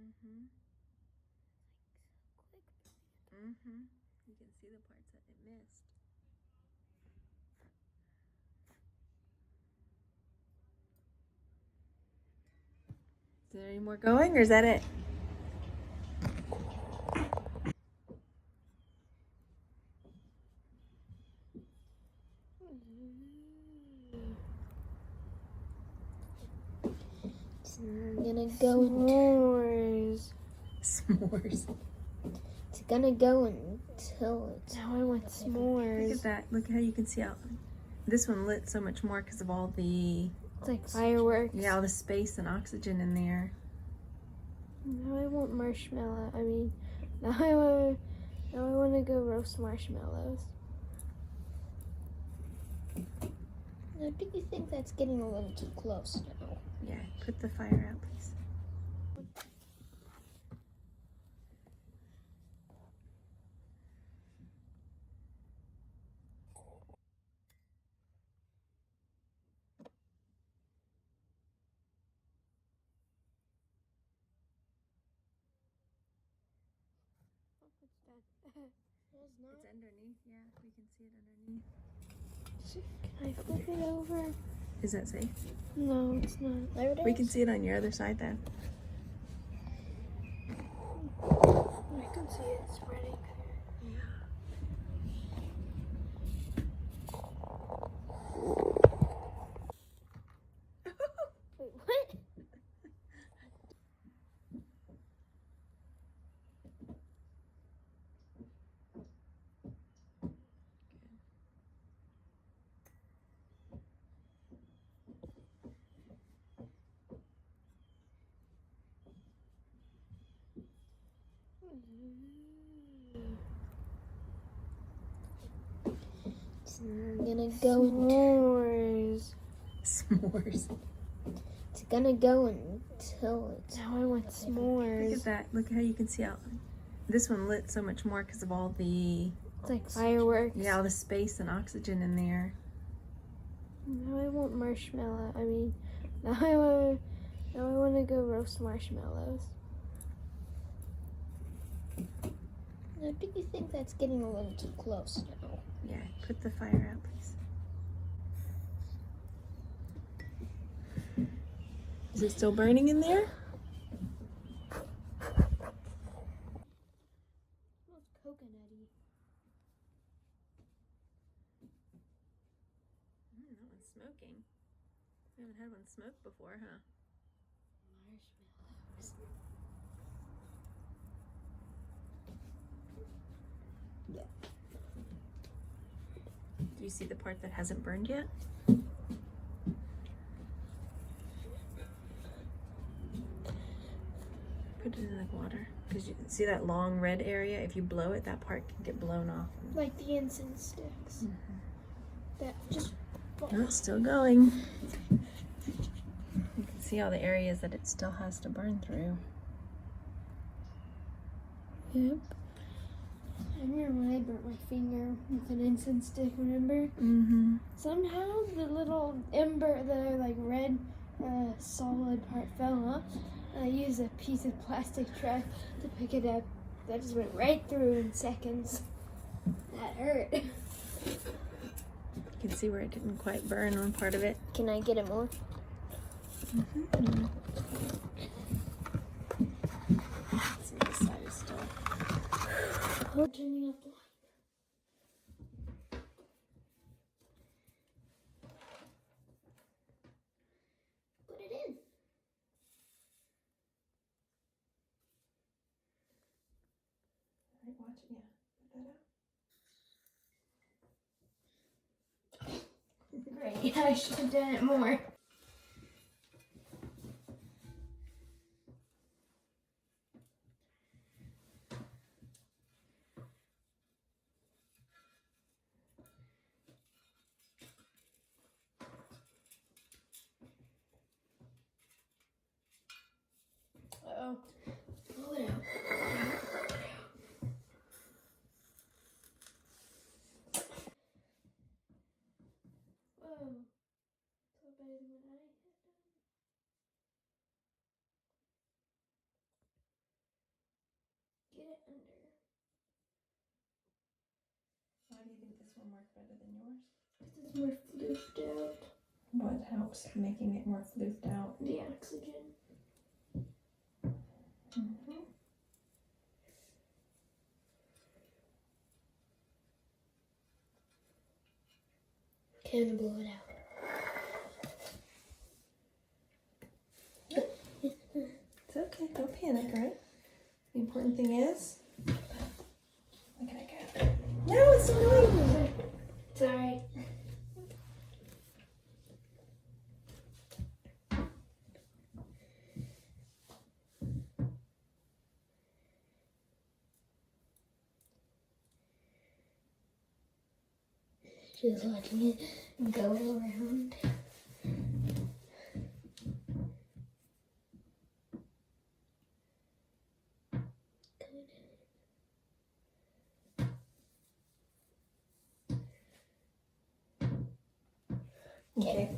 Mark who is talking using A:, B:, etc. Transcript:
A: Mm-hmm.
B: Quick.
A: Mm-hmm. You can see the parts that it missed. Is there any more going, or is that it?
B: I'm gonna go
A: S'mores. S'mores.
B: It's gonna go until it's.
A: Now I want s'mores. Look at that. Look how you can see out. This one lit so much more because of all the.
B: It's like fireworks.
A: Yeah, all the space and oxygen in there.
B: Now I want marshmallow. Now I want to go roast marshmallows. Now, do you think that's getting a little too close now?
A: Yeah, put the fire out, please. It's underneath, yeah, we can see it underneath.
B: Can I flip it over?
A: Is that safe?
B: No, it's not. There it is.
A: We can see it on your other side then.
B: I can see it spreading. Wait, what? I'm gonna go
A: S'mores. S'mores.
B: It's gonna go until it's.
A: Now I want s'mores. Look at that. Look how you can see out. This one lit so much more because of all the.
B: It's like fireworks.
A: Yeah, all the space and oxygen in there.
B: Now I want marshmallow. Now I want to go roast marshmallows. Now, do you think that's getting a little too close now?
A: Yeah, put the fire out, please. Is it still burning in there?
B: Smells coconutty.
A: That one's smoking. We haven't had one smoke before, huh?
B: Marshmallows.
A: Yeah. Do you see the part that hasn't burned yet? Put it in the water. Because you can see that long red area? If you blow it, that part can get blown off.
B: Like the incense sticks. That just.
A: No, it's still going. You can see all the areas that it still has to burn through.
B: Yep. I remember when I burnt my finger with an incense stick, remember?
A: Mm-hmm.
B: Somehow the little ember, the like red solid part fell off. I used a piece of plastic trash to pick it up. That just went right through in seconds. That hurt.
A: You can see where it didn't quite burn on part of it.
B: Can I get it more?
A: Mm-hmm. See, this side is still.
B: Turning off the light. Put it in.
A: All right, watch it. Yeah, put that out.
B: Great. I should have done it more. Uh-oh. Pull it out. Whoa. So better than what I had done.
A: one work better than yours?
B: It's more floofed out.
A: What helps making it more floofed out?
B: The oxygen.
A: Mm-hmm.
B: Can blow it out.
A: It's okay, don't panic, right? The important thing is, look at it go. No, it's not going.
B: Sorry. Just letting it go around.
A: Okay.